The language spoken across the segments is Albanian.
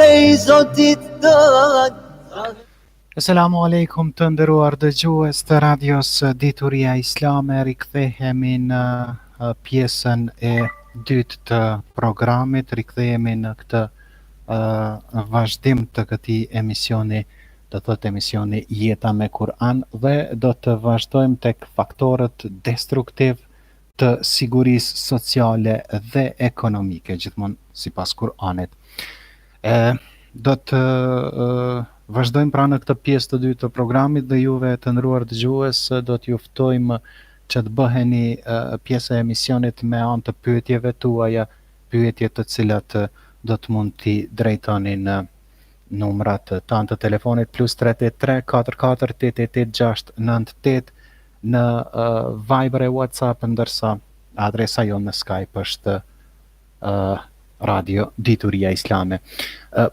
prej Zotit tënë. Asalamu alaikum të nderuar dëgjues të radios Dituria Islame, rikthehemi në pjesën e dytë të programit, rikthehemi në këtë vazhdim të këtij emisioni, do thotë emisioni Jeta me Kur'an, dhe do të vazhdojmë tek faktorët destruktiv të sigurisë sociale dhe ekonomike, gjithmonë sipas Kur'anit. Do të vazhdojmë pra në këtë pjesë të dytë të programit dhe juve të nderuar dëgjues do t'ju ftojmë që të bëheni pjesë e emisionit me anë të pyetjeve tuaja, pyetje të cilat do të mund t'i drejtoni në numrat tanë të telefonit +383 44 888 698 në Viber e WhatsApp, ndërsa adresa jonë në Skype është Radio Dituria Islame.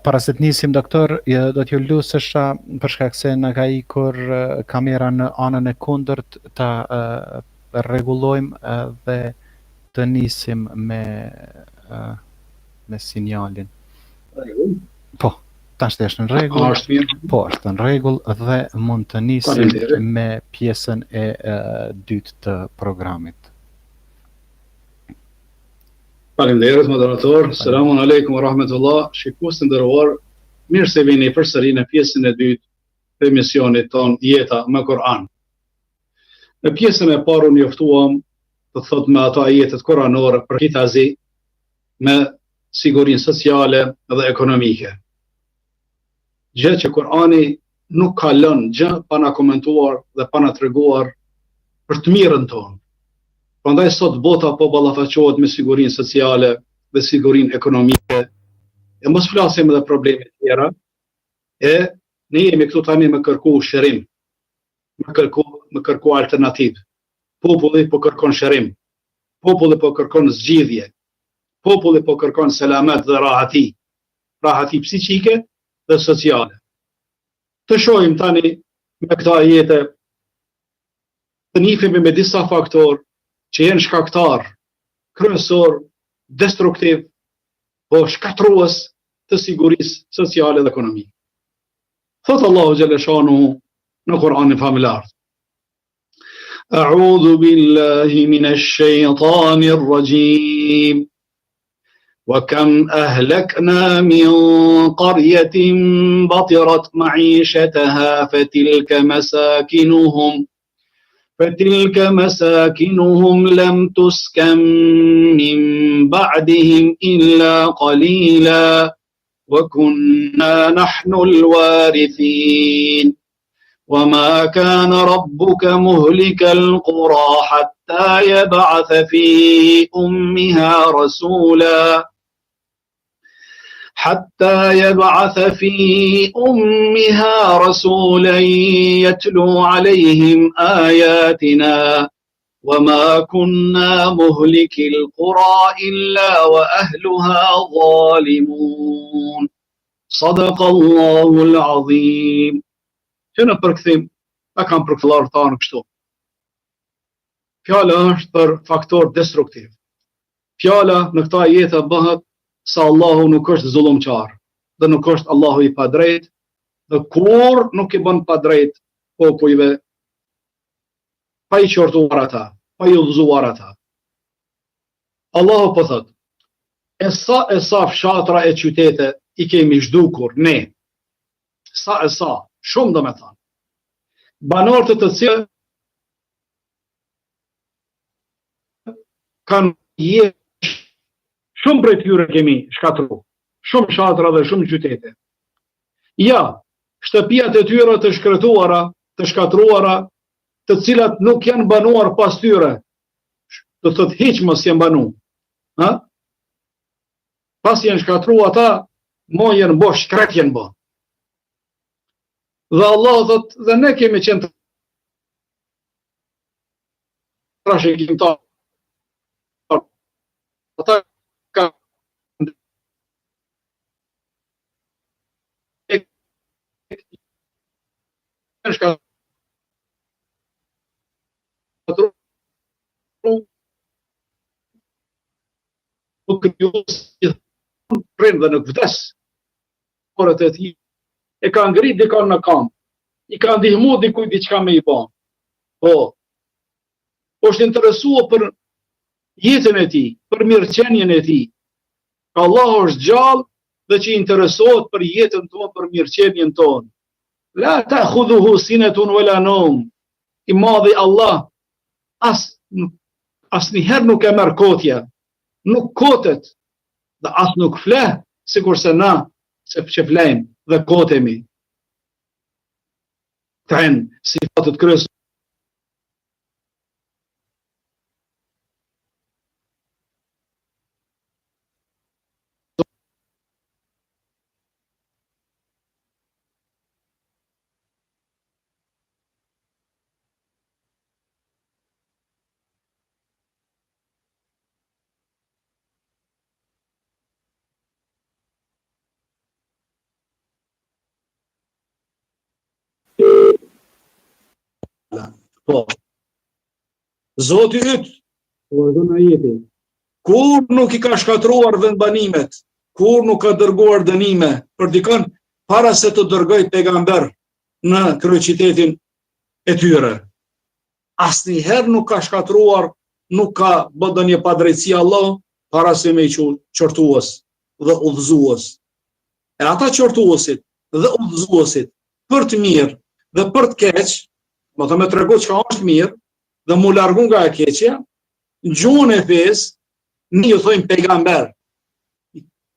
Para se të nisim, doktor, do t'ju lusesha për shkak se na ka ikur kamera në anën e kundërt, ta rregullojmë dhe të nisim me sinjalin. Po, tash është në rregull. Po, është në rregull dhe mund të nisim me pjesën e dytë të programit. Faleminderit moderator. Selamun aleikum wa rahmetullah. Shikues të nderuar, mirë se vini përsëri në pjesën e dytë të emisionit ton Jeta me Kur'an. Në pjesën e parë unë njoftuam, të thot me ato ajetet kuranore për kitazi me sigurinë sociale dhe ekonomike. Gjë që Kur'ani nuk ka lënë gjë pa na komentuar dhe pa na treguar për të mirën tonë. Prandaj sot bota po ballafaqohet me sigurinë sociale dhe sigurinë ekonomike. E mos flasim edhe probleme të tjera. E ne jemi këtu tani me kërku shërim, me kërku alternativë. Populli po kërkon shërim. Populli po kërkon zgjidhje. Populli po kërkon selamet dhe rahati psiqike dhe sociale. Të shohim tani me këta ajete, të nifemi me disa faktorë që jenë shkaktar, kryesor, destruktiv, po shkatrues të sigurisë sociale dhe ekonomike. Thot Allahu xhalla shanuhu në Kur'anin familjar. A'udhu billahi minash shaytanir rajim. وكم أهلكنا من قرية بطرت معيشتها فتلك مساكنهم لم تسكن من بعدهم إلا قليلا وكنا نحن الوارثين وما كان ربك مهلك القرى حتى يبعث في أمها رسولا يتلو عليهم آياتنا وما كنا مهلك القرى إلا وأهلها ظالمون صدق الله العظيم. Që në përkthim, ta kam përkthyer tanë kështu. Fjala është për faktor destruktiv. Fjala në këta ajete bëhet se Allahu nuk është zullumçar, dhe nuk është Allahu i padrejt, dhe kur nuk i bën padrejt popujve, pa i qortuar ata, pa i udhëzuar ata. Allahu po thot, e sa fshatra e qytete i kemi zhdukur ne, sa, shumë do me thanë. Banorët të cilët kanë jetë, shumë prej tyre kemi shkatru, shumë shatra dhe shumë qytete. Ja, shtëpijat e tyre të shkatruara, të cilat nuk janë banuar pas tyre, do thot hiç mos janë banuar. Ha? Pas janë shkatruar ata, mo janë bo shkret janë bo. Dhe Allah thot, dhe ne kemi qenë trashëgimtar. Ata kanë shkatruar nuk krijues prind dhe nuk vdes. orët e tij, e ka ngrit dikon në kamp, i ka ndihmu dikujt diçka me i bën. Po, është interesuar për jetën e tij, për mirëqenien e tij. Allahu është gjallë dhe që interesohet për jetën tonë, për mirëqenien tonë. La ta'khudhuhu sinatun wala nawm. I madhi Allah asnjëherë nuk e merr kotja, nuk kotet dhe as nuk fleh, sikurse na që flejmë dhe kotemi. Këto sifatet kryesore. Po. Zoti yt, vazhdon ajeti. Kur nuk i ka shkatruar vendbanimet, kur nuk ka dërguar dënime për dikën para se të dërgoj pejgamber në kryeqytetin e tyre. Asnjëherë nuk ka shkatruar, nuk ka bërë ndonjë padrejtësi Allah para se me i qortues dhe udhëzues. E ata qortuesit dhe udhëzuesit për të mirë dhe për të keq, do të më tregu çka është mirë dhe mu largu nga e keqja, gjuhën e fesë ne ju thojmë pejgamber.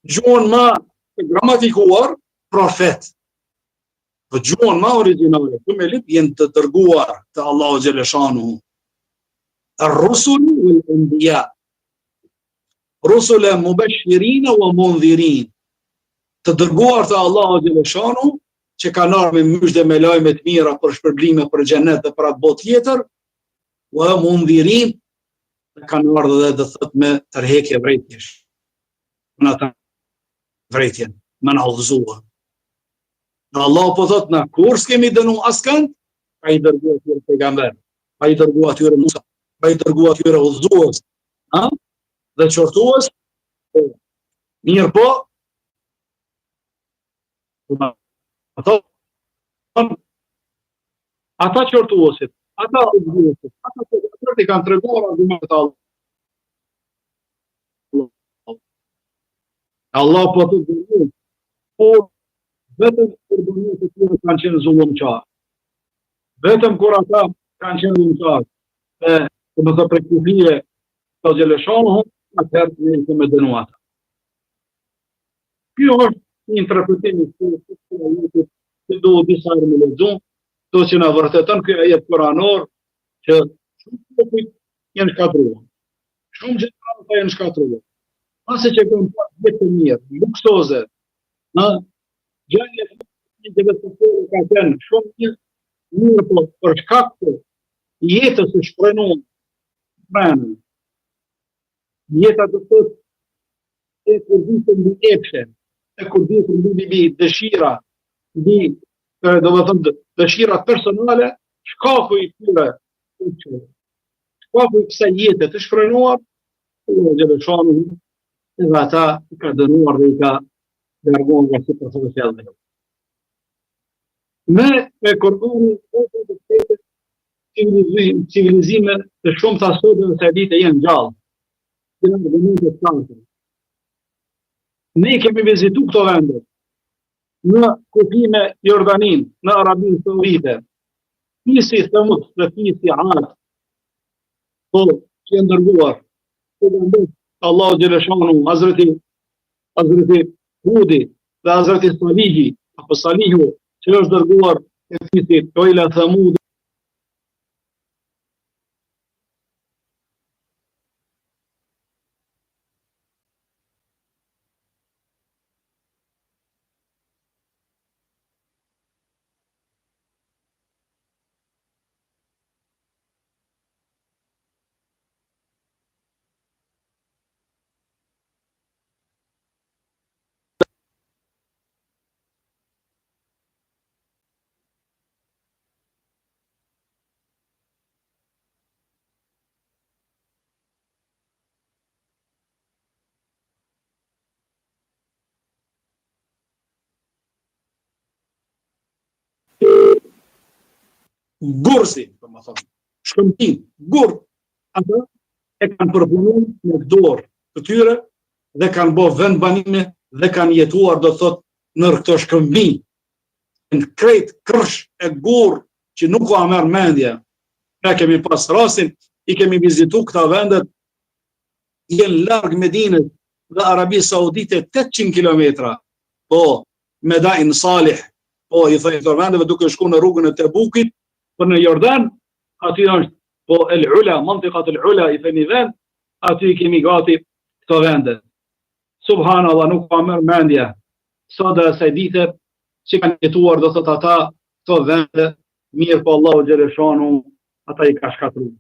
Gjuhën më gramatikuar, profet. Po gjuhën më origjinale, ku me lip jenë të dërguar të Allahu xhaleshanu. Ar-rusul wal anbiya. Rusula mubashirin wa mundhirin. Të dërguar të Allahu xhaleshanu që kanë ardhur me mysh dhe me lajme të mira për shpërblime për xhenet dhe për atë botë tjetër, wa mundhirin, kanë ardhur dhe do thot me tërheqje vrejtjesh. Në ata vrejtjen, me na udhëzua. Allah po thot na kur s'kemi dënu askënd, ai dërgoi atyre pejgamber, ai dërgoi atyre Musa, ai dërgoi atyre udhëzues, dhe qortues. Mirë po, ata qortuesit, ata udhëzuesit, ata i kanë treguar argumentet e Allah. Allah po të dërgoi, por vetëm kur bënit e tyre kanë qenë zullumqar. Vetëm kur ata kanë qenë zullumqar, dhe më të prekufije të gjeleshonu, atëherë ne i kemi dënu ata. Kjo është një interpretim që do disa herë me lexuar, to që na vërtetën ky ajet kuranor që shumë popujt janë shkatruar. Shumë gjenerata janë shkatruar. Pasi që kanë pasur jetë mirë, luksoze, gjendje të vetë ka qenë shumë mirë, po për shkak të jetës së shprenuar, jeta do të thotë e kurdisë mbi epshe, e kurdisë mbi dëshira, mbi do të thonë dëshirat personale, shkaku i tyre, shkaku i kësaj jete të shprenuar, edhe ata i ka dënuar dhe i ka larguar nga sipërfaqja e sjelljes. Me e Kur'anin civilizime të shumta sot dhe sadite janë gjallë. Ne kemi vizitu këto vende në kufi me Jordanin, në Arabinë Saudite, fisi Thamud dhe fisi Ad, po që janë dërguar Allahu xhaleshanu, Hazreti Hudi dhe Hazreti Salihi, apo Salihu, që është dërguar e fisit Ila Thamud. gursi, domethënë, shkëmbim, gur, atë e kanë përpunuar me dorë të tyre dhe kanë bërë vendbanime dhe kanë jetuar, do thotë, në këto shkëmbim. Në krejt kërsh e gur që nuk ka merr mendje. Ne kemi pas rastin, i kemi vizitu këta vendet, jenë larg Medinës dhe Arabisë Saudite 800 kilometra. Po, Medain Salih, po i thënë këto vendeve duke shku në rrugën e Tebukit, për në Jordan, aty është, po El Ula, Mantiqat El Ula, i thënë i vend, aty kemi gati këto vendet. Subhanallah, nuk ka merr mendje. Sot dhe asaj dite që kanë jetuar, do thot ata, këto vende, mirë po Allahu Gjereshanu, ata i ka shkatruar.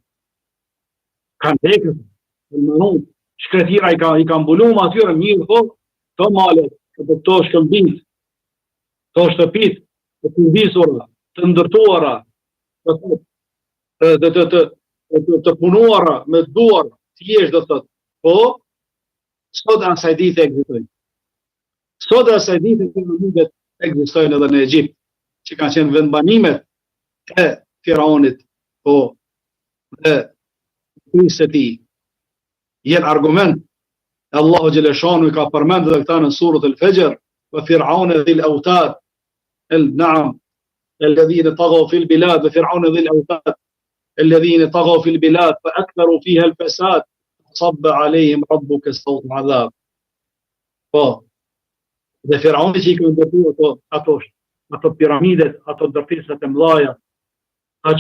Kanë tekët, shkretira i ka mbulum atyre, mirë po, to malet, to shkëmbit, to shtëpit, të kumbisura, të ndërtuara, të punuara, me duar, të jesh, do thot, po, sot asaj dite ekzistojnë. Sot asaj dite piramidet ekzistojnë edhe në Egjipt, që kanë qenë vendbanimet e Firaunit, po, dhe krisë e tij. Jenë argument, Allahu Gjeleshanu i ka përmend dhe këta në surët el-Fajr, wa Firaun dhil autad, na'am, alladhina taghaw fil bilad, wa Firaun dhil autad, alladhina taghaw fil bilad, fa aktharu fiha al-fasad, sabba alayhim rabbuka sawt adhab. Po, dhe Firauni që i ka ndërtuar ato piramidet, ato ndërtisat e mëdha,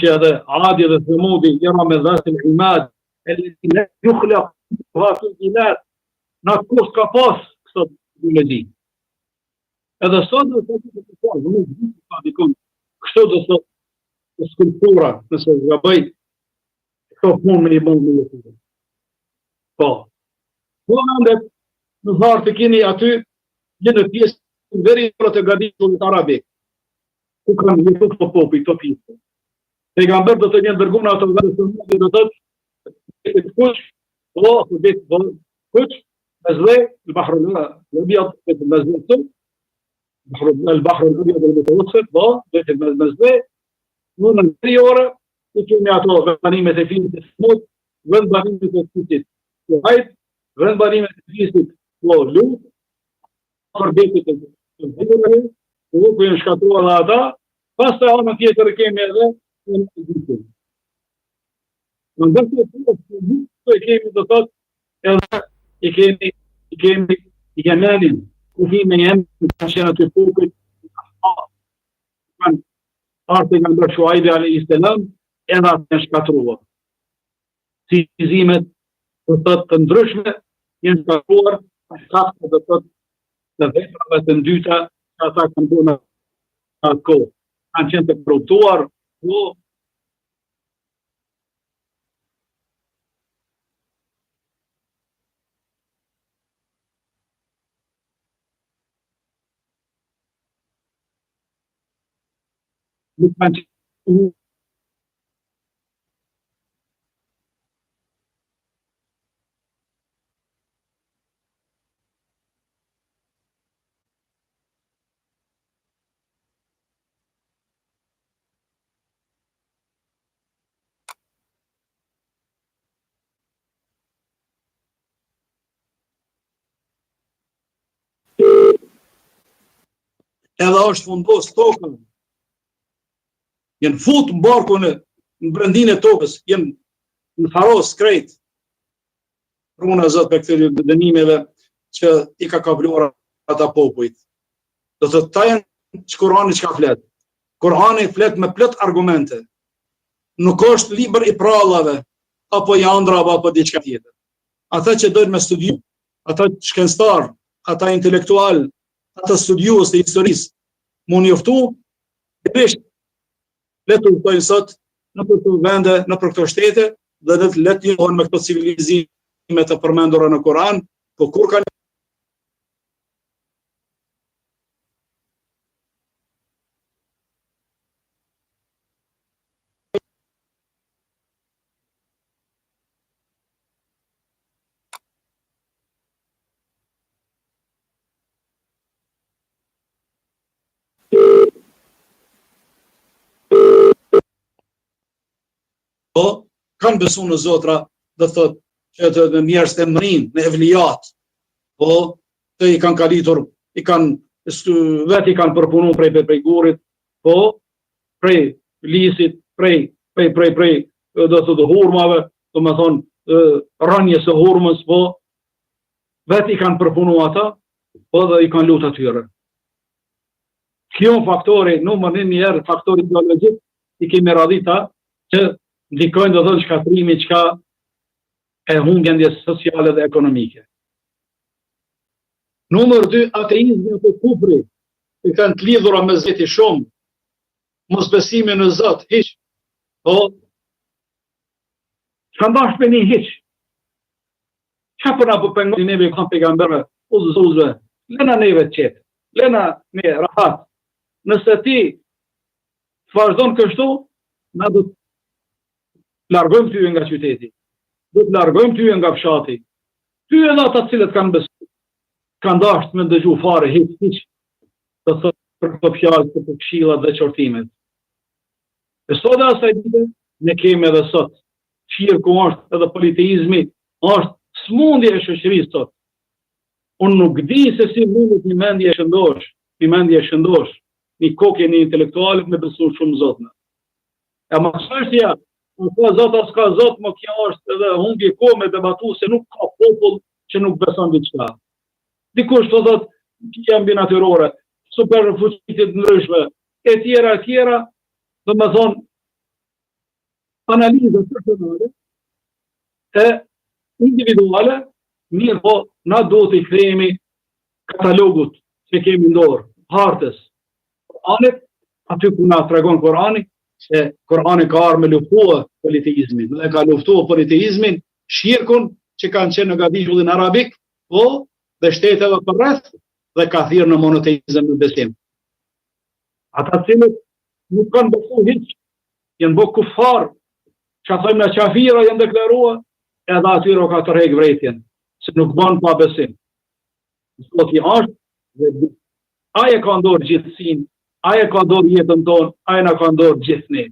që edhe Adi dhe Thamudi, Iram me dhatil imad, الذي يخلق في البلاد në kus ka pas këtë biologi. Edhe sot dhe sot kështu dhe sot skulptura, nëse gabaj, këto punë me i mund me jetu. Po. Po nëndet, në zarë të kini aty, jenë pjesë veri të gaditur të arabi, ku kanë jetu këto popi, këto pjesë. Pejgamber do të jenë dërguna ato vërë të mëndi do të kush, po, kush, مزوي البحر الابيض المزوي البحر الابيض المتوسط بيت المزوي نون الانتيور وكيمياتو غنيمه في السموت غنيمه في الهايد غنيمه في لو بيت الهيدر وبين شكاتو هذا بس انا تيتر كيمياء من ذلك كيمياء ضغط i kemi Jemenin, ku hi me Jemen, kanë qenë aty fukët, kanë artë nga ndër Shuaidi a.s. edhe atë në shkatruar. Cizimet të ndryshme jenë shkatruar, shkatruar dhe të veprave të ndyta, që ata kanë bërë në atë kohë. Kanë qenë të korruptuar, nuk kanë qenë edhe është fundos tokën. Jenë fut në barku në brendin e tokës, jenë në faros krejt. Runa zot për këtyre dënimeve që i ka kapluar ata popujt. Do të ta janë që Kurani që ka flet. Kurani flet me plot argumente. Nuk është libër i prallave, apo i andrave, apo diçka tjetër. Ata që dojnë me studiu, ata shkencëtar, ata intelektual, ata studiues të historisë, mund njoftu, letë të udhtojnë sot në për këto vende, në për këto shtete, dhe letë njohen me këto civilizime të përmendura në Koran, po kur kanë Po, kanë besu në zotra, dhe thot, që të njerëz të mërin, në evlijat, po, të i kanë kalitur, vetë i kanë përpunu prej gurit, po, prej lisit, prej, do të hurmave, do me thonë, rënjes e hurmës, po, vetë i kanë përpunu ata, po dhe i kanë lutë atyre. Kjo faktori, numër njerë, faktori biologjik, i kemi radhita, që ndikojnë do thënë shkatrimi, çka e humbjendjes sociale dhe ekonomike. Numër 2, ateizmi apo kufri, i kanë të lidhura me zeti shumë, mosbesimi në Zot, hiç, po, s'kan dash me një hiç. Qa përna për pengon neve i kanë pejgamberve, uzve, lena neve të qetë, lena me rahat. Nëse ti të vazhdon kështu, na do të largojmë ty nga qyteti, do të largojmë ty nga fshati, ty edhe ata cilët kanë besu, kanë dashur me dëgju fare hiç, të thotë për këto fjalë, për këshillat dhe qortimet. E sot dhe asaj dite, ne kemi edhe sot, shirku është edhe politeizmi, është smundje e shoqërisë sot. Unë nuk di se si mundet një mendje shëndosh, një kokje një intelektualit me besu shumë zotënë. E ma çështja, ka zot as ka zot, më kjo është edhe humbje kohë me debatu se nuk ka popull që nuk beson diçka. Dikush të thotë, që janë binatyrore, super fuqitit ndryshme, e tjera, dhe me thonë, analizë personale, e individuale, mirë po, na do të i kthehemi katalogut që kemi ndorë, hartës, Koranit, aty ku na tregon Korani, se Korani ka ardhur me luftua politeizmin, dhe ka luftua politeizmin, shirkun që kanë qenë në gabishullin arabik, po, dhe shteteve përreth, dhe ka thirrë në monoteizëm në besim. Ata cilët nuk kanë besu hiç, janë bë kufar, që thojmë në qafira janë deklarua, edhe atyre ka të rejkë vrejtjen, se nuk banë pa besim. Sot i është, dhe aje ka ndorë gjithësin, aje ka ndorë jetën tonë, aje na ka ndorë gjithë.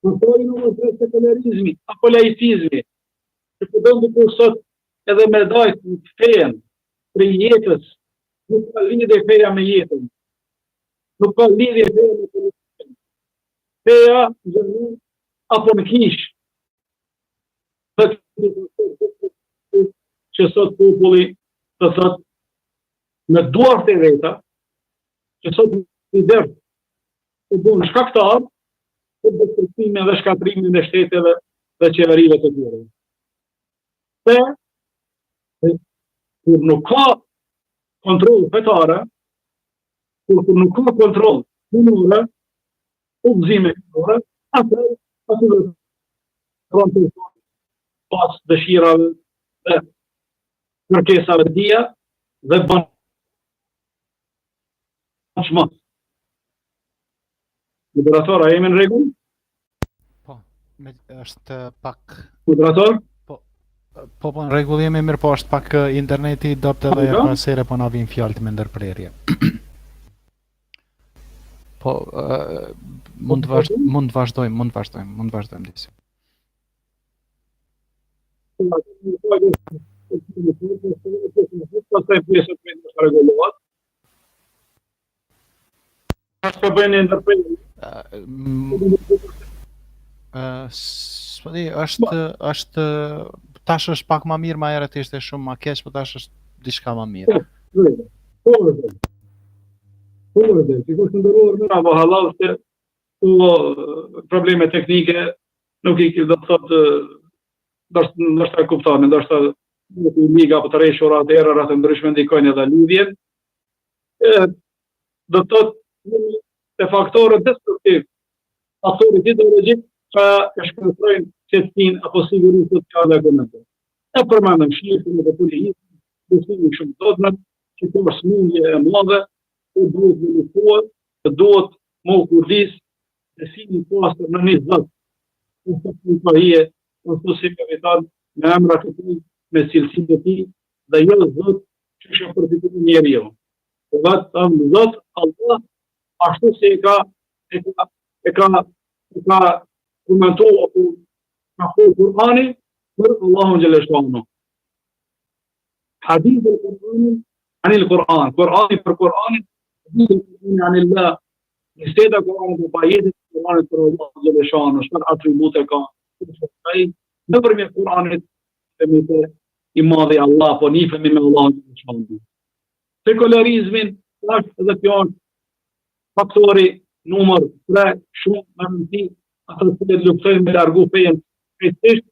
Faktori numër 3, sekularizmi, apo laicizmi, që përdojnë të sot edhe me dajtë në fejen, për jetës, nuk ka lidhje feja me jetën, nuk ka lidhje feja me politikën. Feja, gjënë, apo në kishë, që sot populli të thot me duart e veta, që sot i dërë të bunë shkaktar, të dështërtimin dhe shkatrimin e shteteve dhe qeverive të tjere. Kur nuk ka kontrol fetare, kur nuk ka kontrol punore, udhëzime punore, atë dhe pas dëshirave dhe kërkesave të dia dhe bën shmos. Moderator, a jemi në rregull? Po, është pak... Moderator? Po, në rregull jemi mirë, po është pak interneti i dopt edhe e pasere po na vin fjalë me ndërprerje. Po, mund të vazhdojmë disi. Ashtë bëjnë ndërprerje. Është tash është pak më mirë, më herët ishte shumë më keq, por tash është diçka më mirë. Sikur të ndërruar në apo halal se probleme teknike nuk i do të thotë ndoshta e kuptoni, ndoshta liga apo të rreshura të erëra të ndryshme ndikojnë edhe lidhjen. Do të thotë te faktorët destruktiv, faktorët ideologjik që e shkëndrojnë qetësinë apo sigurinë sociale e ekonomike. E përmendëm shifrin e policisë, besimi shumë të që ka smundje e madhe, që duhet me luftuar, që duhet më kurdis, besimi pastër në një Zot, në pahije, në susim e vitan, me emrat e tij, me cilësitë e tij, dhe jo Zot që është përfitim njeriu. Vetëm Zot Allah, ashtu se e ka komentu apo ka folë Kur'ani për Allahun xhalla shanu. Hadith al-Qur'ani anil Qur'an, Qur'ani për Qur'anin, hadith al-Qur'ani anillah, niseda Qur'anit për ajetit Qur'anit për Allahun xhalla shanu, çfarë atribute ka. Ai nëpërmjet Qur'anit themi se i madhi Allah, po nifemi me Allahun xhalla shanu. Sekularizmin, edhe kjo është faktori numër 3 shumë më rëndësi, ata që luftojnë me largu fejen krejtësisht,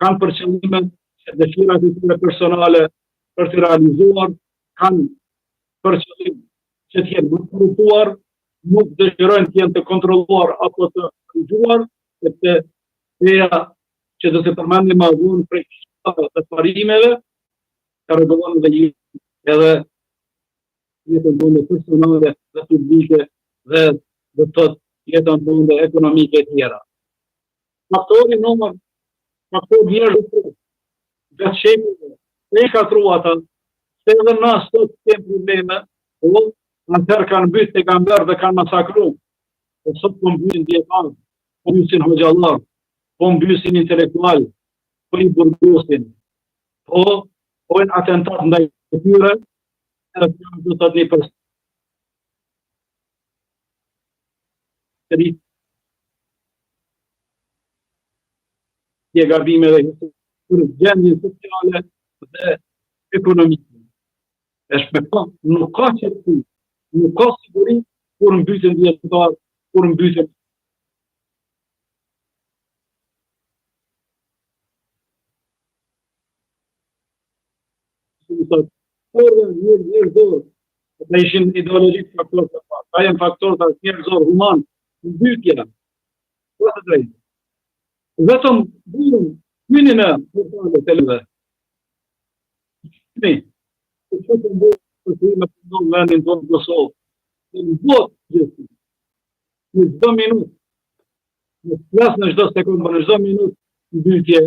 kanë për qëllime dëshirat e tyre personale për të realizuar, kanë për qëllim që të jenë më korruptuar, nuk dëshirojnë të jenë të kontrolluar apo të rrugjuar, sepse feja që do të përmendim më vonë prej të parimeve, ka rregullon edhe jetën tonë personale dhe publike dhe do të thotë jetën tonë ekonomike e tjera. Faktori njerëzit gjatë shekullve, e ka truata, se edhe na sot kemë probleme, po atëherë kanë mbyt pejgamber dhe kanë masakru, po sot po mbysin dietar, po mbysin hoxhallar, po mbysin intelektual, po i burgosin, po bojnë atentat ndaj tyre, edhe do të thotë një e gabime dhe për gjendjen sociale dhe ekonomike. E shpekton, nuk ka qëtësi, nuk ka siguri kur mbytën dietar, kur mbytën njerëzor, ata ishin ideologjik faktor të parë, ka janë faktor të njerëzor human, mbytja, po të drejtë. Vetëm burin, hynin e portale të lëve. Ne, të që të mbërë të krime të ndonë vendin tonë Kosovë, të në botë gjithë, në çdo minutë, në flasë në çdo sekundë, në çdo minutë, mbytje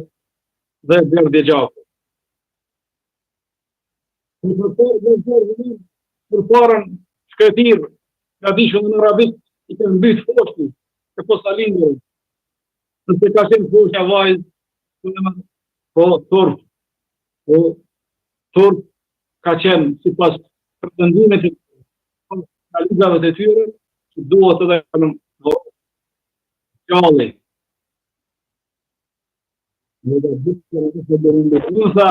dhe derdhje gjaku. Për parën shkretir, ka dishën në Arabik, i të mbyt foshti, e posalindërën. Nëse ka qenë foshja vajzë, po turp ka qenë si pas pretendimit e ligave të tyre, që duhet edhe në qalli. Në da dhëtë të bërën dhe unësa,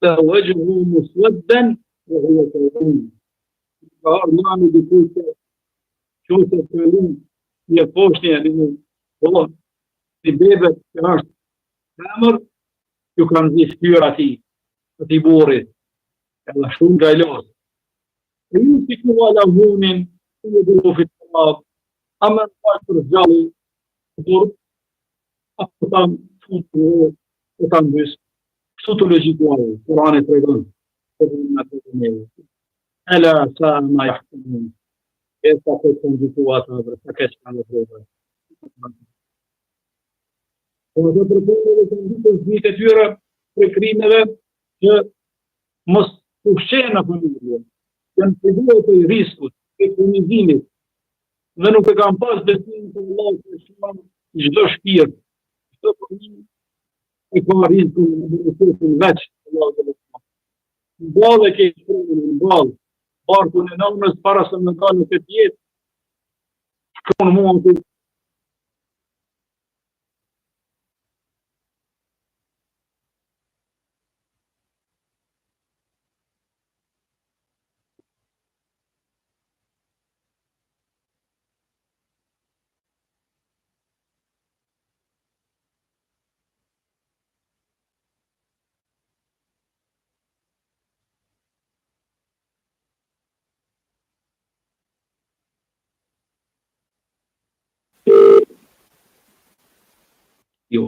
وجهه مسودا وهو كظيم. Ka nami dikuj që qose të lum një poshtje si bebet që është femër, ju kanë zi shtyr ati burit, edhe shumë gajlos. E ju që ku vala vunin, ku në dërofit të rab, a me në faqë për gjalli, apo ta më futë e ta më bysë. Kështu të logjikuar, Kurani tregon, Ela sa ma yahkumun. Esa të konjituat në vërë, sa kesh kanë të vërë. Po të përpërë dhe të ndikës dhjit e tyre për krimeve që mos të ushqenë në familje, janë të duhet të i riskut, të kunizimit, dhe nuk e kam pas besimin të Allah të shumë çdo shpirt, çdo fëmijë e ka rizikun në veç Allah të shumë. Në balë e ke shkrumin, në balë, barkun e nëmës para se më ka në këtë jetë, shkronë mua të jo.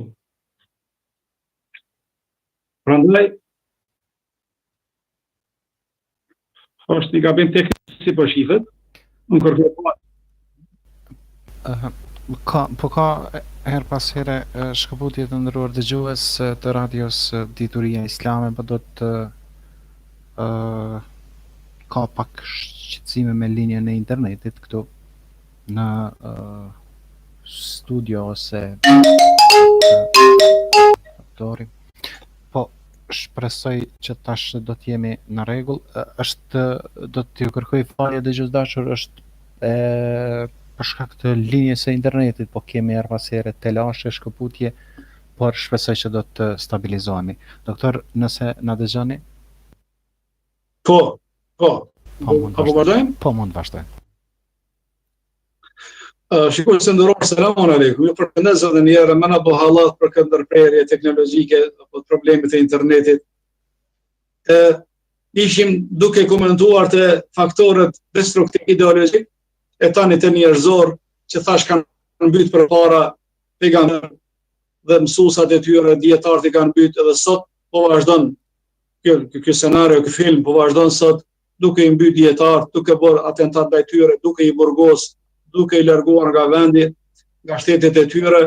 Prandaj, është një gabim teknik si për shifet, në kërkëpat. Po ka her pas here shkëputje të ndëruar dëgjues të radios Dituria Islame, po do të ka pak shqetësime me linjën e internetit këtu në studio ose doktori. Po shpresoj që tash do të jemi në rregull. Do t'ju kërkoj falje dëgjuesdashur, është për shkak të linjës së internetit, po kemi her pas here telashe, shkëputje, por shpresoj që do të stabilizohemi. Doktor, nëse na dëgjoni? Po. Mund të vazhdojmë. Shikues të nderuar, selamun aleikum. Ju përshëndes edhe një herë, më na bëh hallat për këtë ndërprerje teknologjike apo problemet e internetit. Ishim duke komentuar të faktorët destruktiv ideologjik e tani të njerëzor që thash kanë mbyt përpara pejgamber dhe mësuesat e tyre, dietarët i kanë mbyt, edhe sot po vazhdon ky scenario, ky film po vazhdon sot duke i mbyt dietarët, duke bërë atentat ndaj tyre, duke i burgos, duke i larguar nga vendi, nga shtetet e tyre,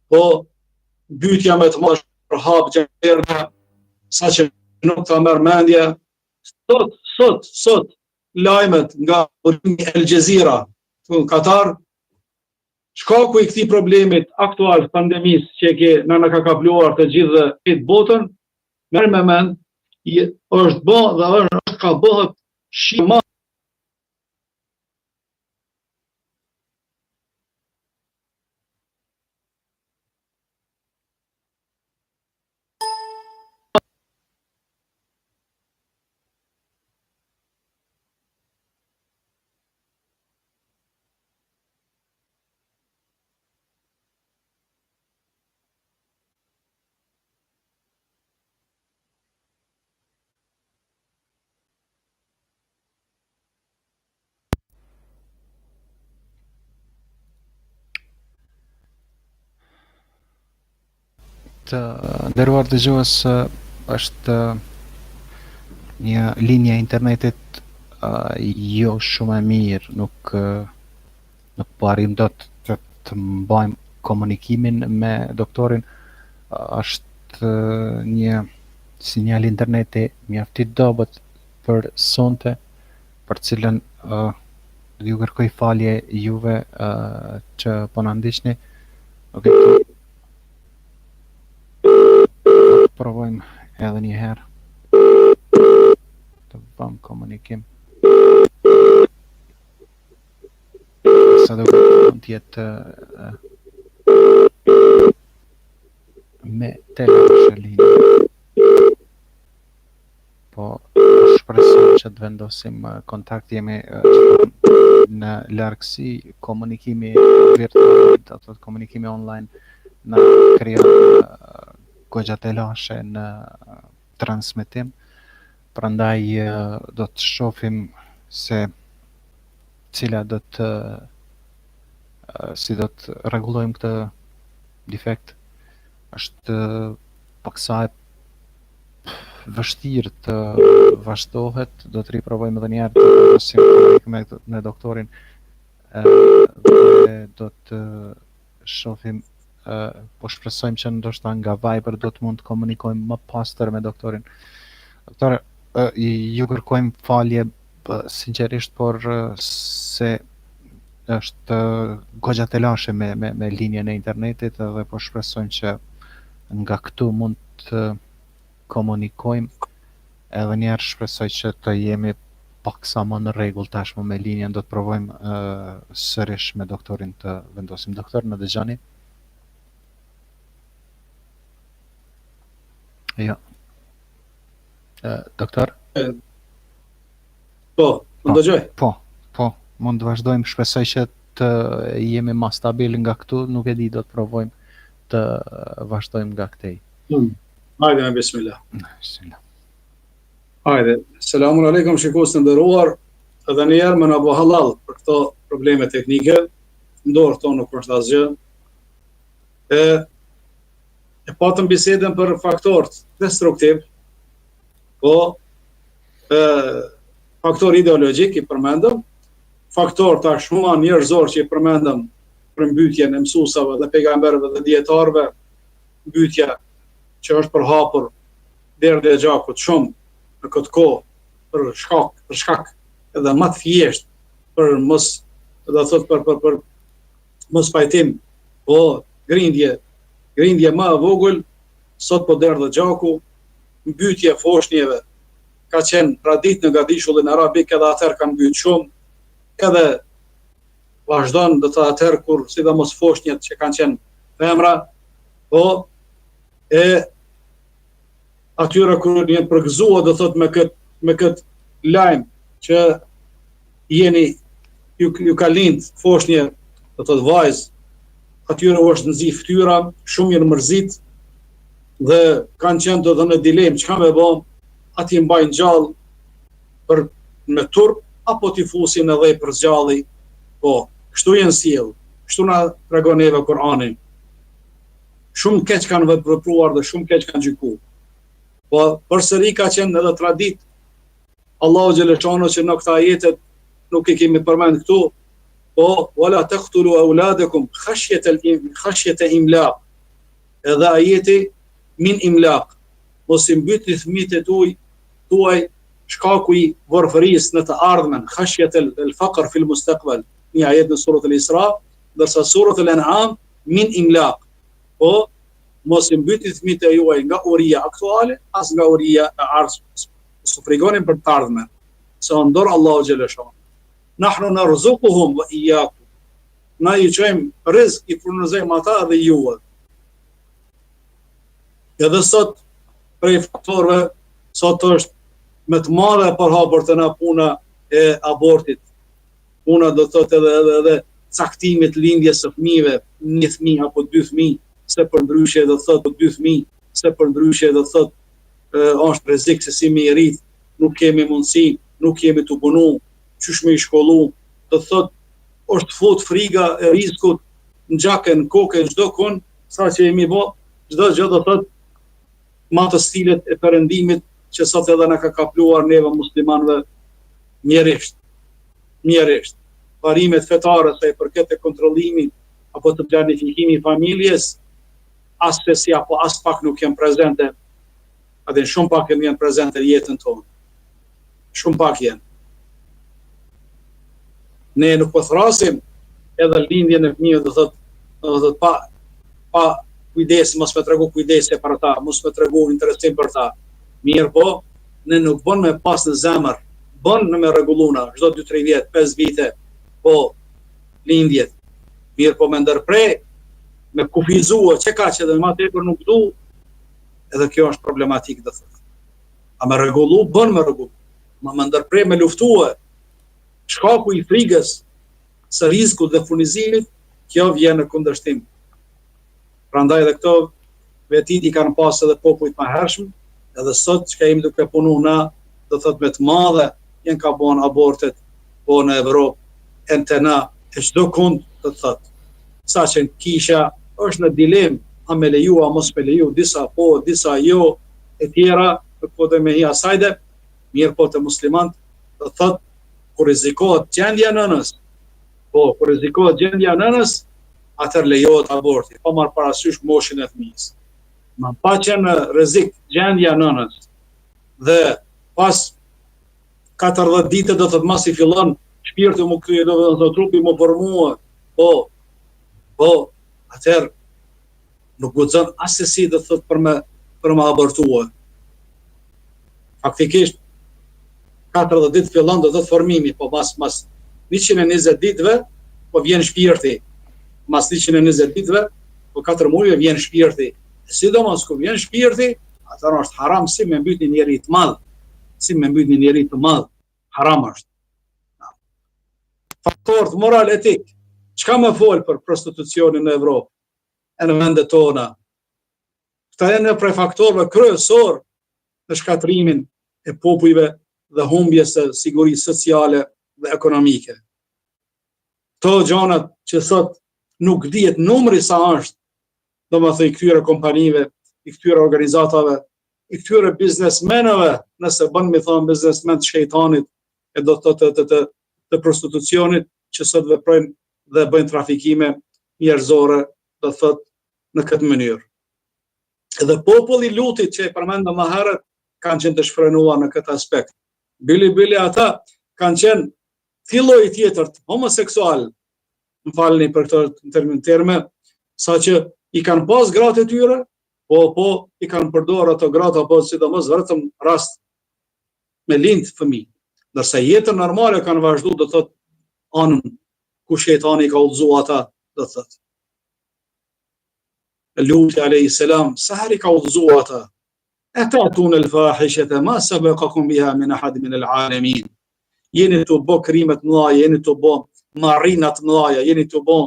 po mbytja më të madhe për hap gjerë, saqë nuk ta merr mendje. Sot lajmet nga El Jazeera në Katar, shkaku i këtij problemit aktual pandemisë që na ka kapluar të gjithë botën, merr me mend, është bë dhe është ka bëhet shima. Të nderuar dëgjues, është një linja e internetit jo shumë e mirë, nuk po arrim dot të mbajmë komunikimin me doktorin. Është një sinjal interneti mjaft i dobët për sonte, për cilën ju kërkoj falje juve që po na ndiqni. Okej. Provojmë edhe një herë të bëjmë komunikim. Sa do mund të jetë me telashe linjë. Po shpresoj që të vendosim kontakt, jemi në largësi, komunikimi virtual, do të thotë komunikimi online na krijon goxha telashe në transmetim, prandaj do të shohim se si do të rregullojmë këtë defekt. Është paksa e vështirë të vazhdohet, do të riprovojmë edhe një herë të vendosim me doktorin dhe do të shohim. Po shpresojmë që ndoshta nga Viber do të mund të komunikojmë më pastër me doktorin. Doktore, ju kërkojmë falje sinqerisht, por se është goxha telashe me linjën e internetit, dhe po shpresojmë që nga këtu mund të komunikojmë. Edhe një herë shpresoj që të jemi paksa më në rregull tashmë me linjën, do të provojmë sërish me doktorin të vendosim. Doktor, në dëgjoni? Jo. Doktor? Po, mund të dëgjoj? Po, mund të vazhdojmë, shpresoj që të jemi më stabil nga këtu, nuk e di, do të provojmë të vazhdojmë nga këtej. Hajde me bismillah. Bismillah. Hajde, selamun aleikum shikues të nderuar, edhe një herë më na bëh halal për këto probleme teknike, ndorë tonë nuk është asgjë. E patëm bisedën për faktorët destruktiv, po faktor ideologjik i përmendëm, faktor tashmë njerëzor që i përmendëm për mbytjen e mësuesave dhe pejgamberëve dhe dietarëve, mbytja që është përhapur derdhë e gjakut shumë në këtë kohë për shkak edhe më të thjesht për mos, do të thotë për mos pajtim Po grindje më e vogël, sot po derdhë gjaku, mbytje foshnjeve, ka qenë tradit në Gadishullin Arabik, edhe atëherë kanë mbyt shumë, edhe vazhdon do të atëherë kur sidomos foshnjet që kanë qenë femra, po e atyre kur një përgëzua do thot me këtë lajm që jeni ju ka lind foshnje do thot vajzë, atyre është nëzi fytyra, shumë janë mërzit dhe kanë qenë do të në dilemë çka me bë, ati mbajnë gjallë për me turp apo t'i fusin edhe për zgjalli. Po, kështu janë sjell, kështu na tregon neve Kur'ani. Shumë keq kanë vepruar dhe shumë keq kanë gjykuar. Po përsëri ka qenë edhe tradit Allahu xhaleshano që në këta ajetet nuk i kemi përmend këtu, po wala taqtulu auladakum khashyata imlaq. Edhe ajeti min imlaq. Mos i mbytni fëmijët tuaj shkaku i varfërisë në të ardhmen, khashyat al-faqr fi al-mustaqbal. Një ajet në surat al-Isra, ndërsa surat al-An'am min imlaq. Po mos i mbytni fëmijët juaj nga uria aktuale as nga uria e ardhshme. Mos frigonin për të ardhmen. Se ndor Allahu xhaleshano. Nahnu narzuquhum wa iyyakum. Na ju çojmë rrezik i furnizojmë ata dhe juve. Edhe sot prej faktorëve sot është me të madhe për hapur të na puna e abortit. Puna do të thotë edhe caktimit lindjes së fëmijëve, një fëmijë apo dy fëmijë, se për ndryshe do të thotë dy fëmijë, se për ndryshe do të thotë është rrezik se si me i rrit, nuk kemi mundësi, nuk kemi të punu, qysh me i shkollu, do të thotë është fut friga e rrezikut në gjakën, në kokën, çdo kon, sa që jemi bë, çdo gjë do të thotë ma të stilet e perëndimit që sot edhe na ka kapluar neve muslimanëve mjerisht. Parimet fetare sa i përket e kontrollimit apo të planifikimit i familjes, as pesi apo as pak nuk janë prezente, atë shumë pak janë prezente në jetën tonë. Shumë pak janë. Ne nuk po thrasim edhe lindjen e fëmijëve do thotë pa kujdes, mos me tregu kujdese për ta, mos me tregu interesim për ta. Mirë po, ne nuk bën me pas në zemër, bën në me rregulluna, çdo 2-3 vjet, 5 vite, po lindjet. Mirë po me ndërprej, me kufizua, që ka që dhe ma tepër nuk du, edhe kjo është problematik dhe thëtë. A me rregullu, bën me rregullu. Ma me ndërprej, me luftua, shkaku i frigës, së rrezikut dhe furnizimit, kjo vjen në kundërshtim. Prandaj dhe këto vetit i kanë pasë edhe popujt më hershëm, edhe sot që ka imi duke punu na, dhe thot me të madhe, jenë ka bon abortet, po në Evropë, e në të na, e çdo kund të thot. Sa që në kisha, është në dilem, a me leju, a mos me leju, disa po, disa jo, e tjera, po dhe me hi asajde, mirë po të muslimant, dhe thot, kur rizikohet gjendja nënës, atër lejohet aborti, pa marrë parasysh moshin e fëmijës. Ma pa qenë rrezik gjendja nënës, dhe pas 14 ditë do të të mas i fillon shpirti më këtu, do të trupi më përmua, po, atër nuk guxon asesi do të thot për me abortua. Faktikisht 40 ditë fillon do të formimi, po mas 120 ditëve, po vjen shpirti. Mas 120 ditëve, po 4 muajve vjen shpirti. Sidomos kur vjen shpirti, atëherë është haram si me mbyt një njeri të madh. Haram është. Faktorët moral etik. Çka më fol për prostitucionin në Evropë, e në vendet tona? Këta janë prej faktorëve kryesor në shkatrimin e popujve dhe humbjes së sigurisë sociale dhe ekonomike. Këto gjanat që sot nuk dihet numri sa është, domethënë i këtyre kompanive, i këtyre organizatave, i këtyre biznesmenëve, nëse bën mi thonë biznesmen të shejtanit, e do të prostitucionit, që sot veprojnë dhe bëjnë trafikime njerëzore, do thot në këtë mënyrë. Edhe populli i lutit që e përmendëm më herët kanë qenë të shfrenuar në këtë aspekt. Bili ata kanë qenë filloj tjetër homoseksual, më falni për këto terme, sa që i kanë pas gratë e tyre, po i kanë përdor ato gratë, apo sidomos vetëm rast me lind fëmijë. Ndërsa jetën normale kanë vazhdu, do thot, anën ku shejtani ka udhëzu ata, do thot. Luti alayhis salam, sa herë ka udhëzu ata. Atatun al-fahishata ma sabaqakum biha min ahad min al-alamin. Jeni të bë krime të mëdha, jeni të bë marrina të mëdha, jeni të bë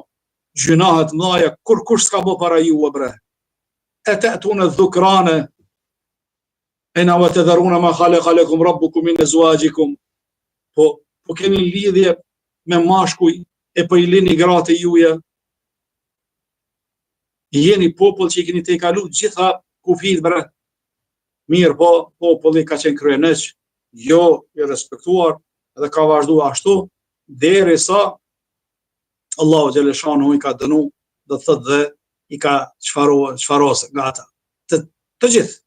gjunahe të mëdha, kur kush s'ka bë para juve bre. Atatun adh-dhukrana ina wa tadharuna ma khalaqa lakum rabbukum min azwajikum. Po keni lidhje me mashkuj e po I lini gratë juja. Jeni popull që I keni te kalu gjitha kufit bre. Mirë, po populli ka qenë kryeneq, jo I respektuar, edhe ka vazhdu ashtu, derisa Allahu xhaleshanu I ka dënu, do të thotë dhe I ka çfarosë nga ata. Të gjithë.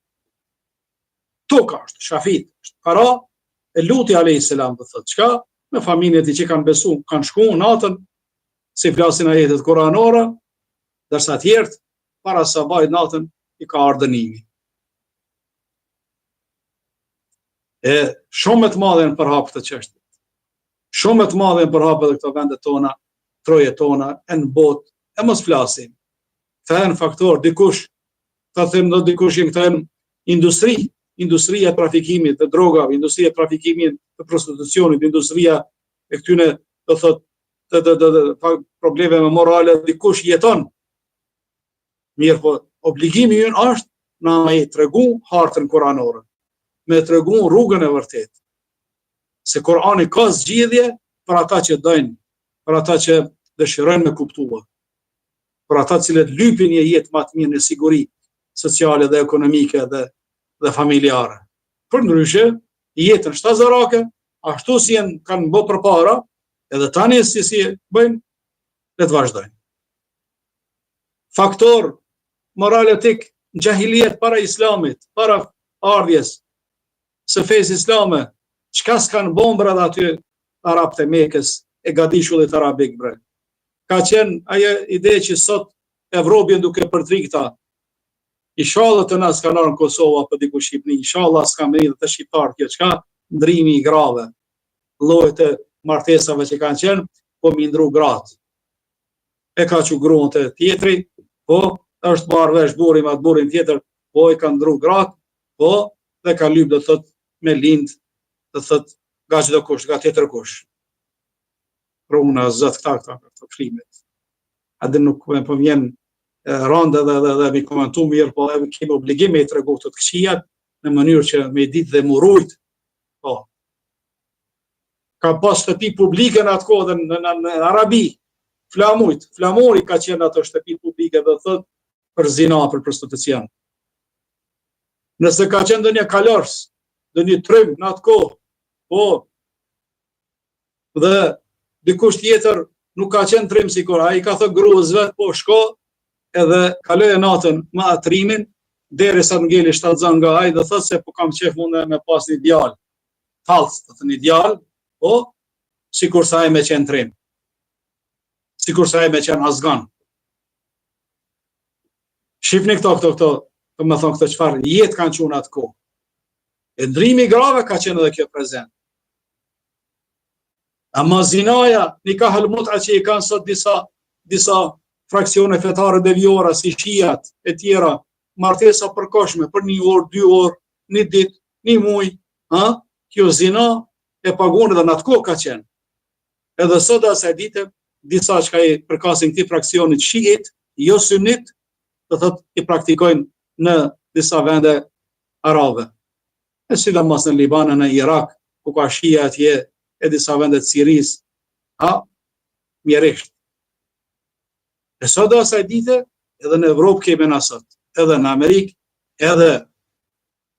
Toka është, shafit, është para, e Luti alayhis salam, do thotë, çka? Me familjet I që kanë besu, kanë shku natën, si flasin ajetet kuranore, dërsa tjertë, para sabajt natën, I ka ardënimi. E shumë të madhe në përhap këtë çështje. Shumë të madhe në përhap edhe këto vendet tona, trojet tona, e në botë, e mos flasim. Këta e në faktor, dikush, ta them do dikush jenë këta e në industria e trafikimit të drogave, industria e trafikimit të prostitucionit, industria e këtyne, do thot, të probleme morale, dikush jeton. Mirë po, obligimi jënë është na me tregu hartën kuranore, me tregu rrugën e vërtet. Se Kurani ka zgjidhje për ata që dojnë, për ata që dëshirojnë me kuptua, për ata cilët lypin një jetë më të mirë në siguri sociale dhe ekonomike dhe familjare. Për ndryshe, jetën shtazarake, ashtu si kanë bë përpara, edhe tani si bëjnë, le të vazhdojnë. Faktor moral etik në gjahiliet para islamit, para ardhjes së fesë islame, çka s'kanë bombra dhe aty arabët e Mekës e gadishullit arabik bre. Ka qenë ajo ide që sot Evropën duke përtri këta. Inshallah të na s'ka marrë në Kosovë apo diku Shqipëri, inshallah s'ka mërë të shqiptarë kjo, çka ndrimi I grave. Llojet e martesave që kanë qenë, po mi ndru gratë. E ka që gruan të tjetri, po është marrë vesh burri me atë burrin tjetër, po I ka ndru gratë, po dhe ka lyp do thot me lind, do thot nga çdo kush, nga tjetër kush. Runa zot këta flimet. A dhe nuk po vjen randa dhe mi komentu mirë, po edhe kemi obligim me I tregu të këqijat në mënyrë që me ditë dhe murujt. Po. Ka pas shtëpi publike në atë kohë në Arabi, flamuri ka qenë ato shtëpi publike dhe thot për zina, për prostitucion. Nëse ka qenë ndonjë kalors, ndonjë trym në atë kohë, po, dhe dikush tjetër nuk ka qenë trym sikur, ai ka thënë gruas vet, po shko, edhe kaloj natën me atrimin, derisa të ngeli shtatzan nga ai dhe thotë se po kam qef unë me pas një djalë. Tallës, do të thënë djalë, po, sikur sa ai me qenë trim. Sikur sa ai me qenë azgan. Shifni këto, të më thonë këtë çfarë jetë kanë qenë atë kohë. E ndrimi I grave ka qenë edhe kjo prezent. Ama zinaja, nikahul mut'a që I kanë sot disa fraksione fetare devijore, si shijat e tjera, martesa përkohshme për 1 orë, 2 orë, 1 ditë, 1 muaj, kjo zina e paguën edhe në atë kohë ka qenë. Edhe sot asaj dite, disa që ka I përkasin këtij fraksionit shiit, jo sunit, do thotë I praktikojnë në disa vende arabe. E sidomos në Liban, në Irak, ku ka shia atje, e disa vendet Siris, mjerisht. E sot do asaj dite, edhe në Evropë kemi na sot, edhe në Amerikë, edhe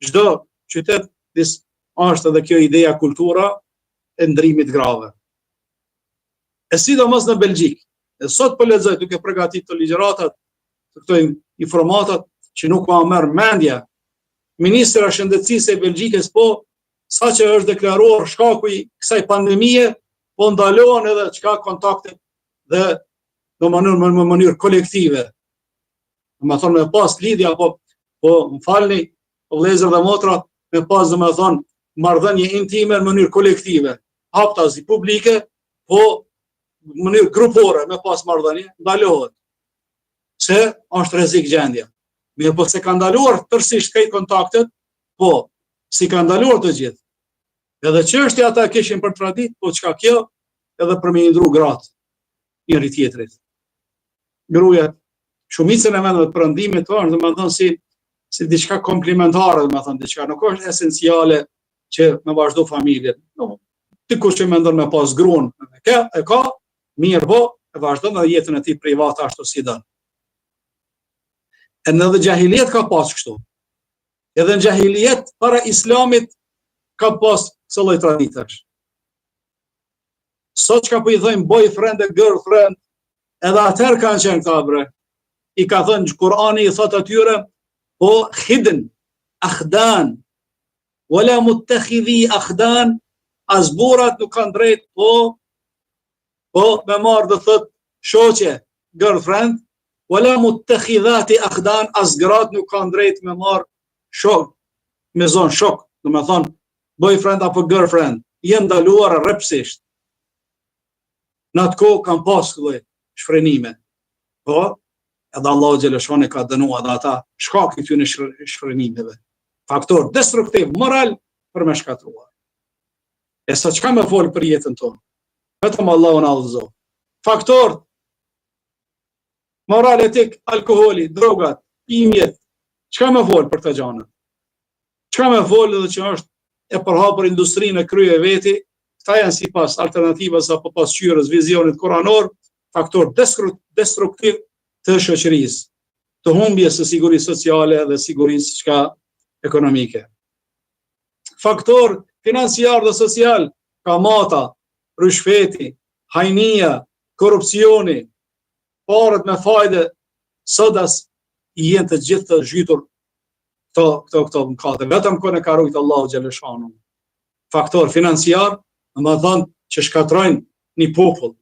çdo qytet është edhe kjo ideja kultura e ndrimit grave. E sidomos në Belgjik. E sot po lexoj duke përgatitur të ligjëratat, të këto informatat që nuk ma merr mendja. Ministra e Shëndetësisë e Belgjikës po sa që është deklaruar shkaku I kësaj pandemie, po ndalohen edhe çka kontaktet dhe në mënyrë kolektive. Më thonë me pas lidhja, po më falni, vëllezër dhe motra, me pas dhe me thonë marrëdhënie intime në mënyrë kolektive, haptazi publike, po në mënyrë grupore me pas marrëdhënie, ndalohet. Se është rrezik gjendja. Mirë, po se ka ndaluar tërësisht këto kontaktet, po si ka ndaluar të gjithë. Edhe çështja ata kishin për tradit, po çka kjo, edhe për me ndru gratë njëri tjetrit. Gruaja, shumicën e vendeve të perëndimit tonë, domethënë si diçka komplementare, domethënë diçka nuk është esenciale që me vazhdo familjen. Dikush që mendon me pas gruan, e ka, mirë po, e vazhdon edhe jetën e tij private ashtu si don. Edhe gjahiliet ka pas kështu. Edhe në gjahiliet para islamit ka pas këto lloj traditash. Sot çka po i thojmë boyfriend e girlfriend, edhe atëherë kanë qenë këta bre. I ka thënë Kurani, i thot atyre, po khidn, akhdan, wala muttakhidhi akhdan, as burrat nuk kanë drejt, po me marrë dhe thot shoqe, girlfriend, wala muttakhidhati akhdan, as gratë nuk kanë drejt me marrë shok, me zonë shok, do me thonë boyfriend apo girlfriend, jenë ndaluar rrepsisht. Në atë kohë kanë pas këllë shfrenime, po edhe Allahu xhaleshani ka dënuar edhe ata shkak i këtyre shfrenimeve. Faktor destruktiv moral për me shkatruar. E sa çka më fol për jetën tonë? Vetëm Allahu na udhëzon. Faktor moral etik, alkooli, drogat, pimjet, çka më fol për këto gjëra? Çka më fol edhe që është e përhapur industrinë e krye veti, këta janë sipas alternativës apo pasqyrës vizionit kuranor, faktor destruktiv të shoqërisë, të humbjes së sigurisë sociale dhe sigurisë çka ekonomike. Faktor financiar dhe social, kamata, rishfeti, hajnia, korrupsioni, parët me fajde, sodas i jenë të gjithë të zhytur këto mëkate. Vetëm kur e ka rujt Allahu xhaleshanu. Faktor financiar, do të thonë që shkatrojnë një popull.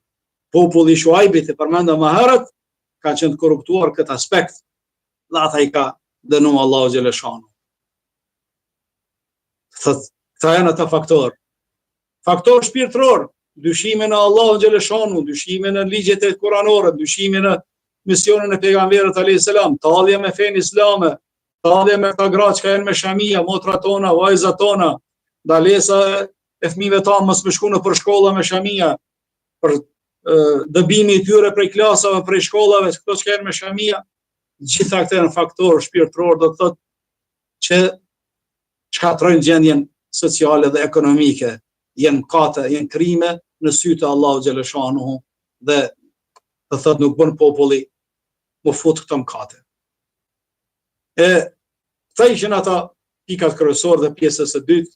Populli i Shuaibit e përmenda më herët, ka qenë të korruptuar këtë aspekt, dhe ata i ka dënuar Allahu xhaleshanu. Këta janë ata faktor. Faktor shpirtëror, dyshime në Allahu xhaleshanu, dyshime në ligjet e kuranore, dyshime në misionin e pejgamberit alayhis salam, tallje me fenë islame, tallje me ta gratë që janë me shamia, motrat tona, vajzat tona, ndalesa e fëmijëve tanë mos më shkojnë për shkolla me shamia, për dëbimi i tyre prej klasave, prej shkollave, këto që janë me shamia, gjitha këto janë faktorë shpirtëror, do të thotë që shkatrojnë gjendjen sociale dhe ekonomike, janë mëkate, janë krime në sytë e Allahu xhaleshanu dhe do thotë nuk bën populli më fut këto mëkate. Këta ishin ata pikat kryesor dhe pjesës së dytë.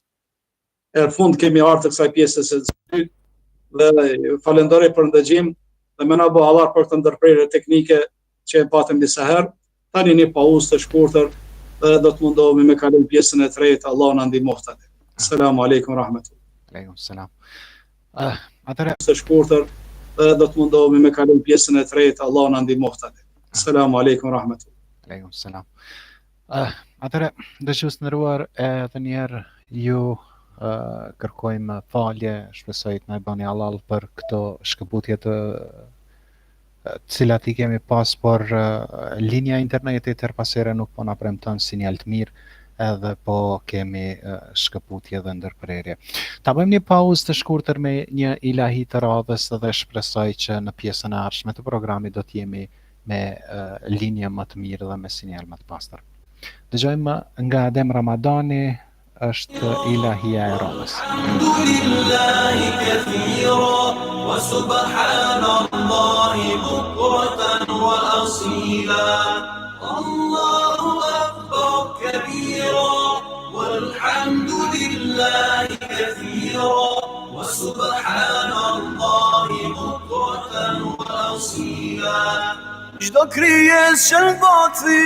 Në fund kemi ardhur të kësaj pjesës së dytë dhe falenderoj për ndëgjim dhe më na bë hallar për këtë ndërprerje teknike që e patëm disa herë. Tani një pauzë të shkurtër dhe do të mundohemi me kalojmë pjesën e tretë. Allahu na ndihmoftë. Selamu alaikum rahmetullah. Aleikum selam. Të shkurtër dhe do të mundohemi me kalojmë pjesën e tretë. Allahu na ndihmoftë. Selamu alaikum rahmetullah. Aleikum selam. Atëre, dëshues të nderuar, edhe një herë ju kërkojmë falje, shpresoj të na bëni halal për këto shkëputje të cilat I kemi pas, por linja internetit her pasere nuk po na premton sinjal të mirë, edhe po kemi shkëputje dhe ndërprerje. Ta bëjmë një pauzë të shkurtër me një ilahi të radhës dhe shpresoj që në pjesën e ardhshme të programit do të jemi me linje më të mirë dhe me sinjal më të pastër. Dëgjojmë nga Adem Ramadani, është ilahia e radhës. Alhamdulillahi kathira wa subhanallahi bukratan wa asila. Allahu akbar kabira walhamdulillahi kathira wa subhanallahi bukratan wa asila. Çdo krijesë që boti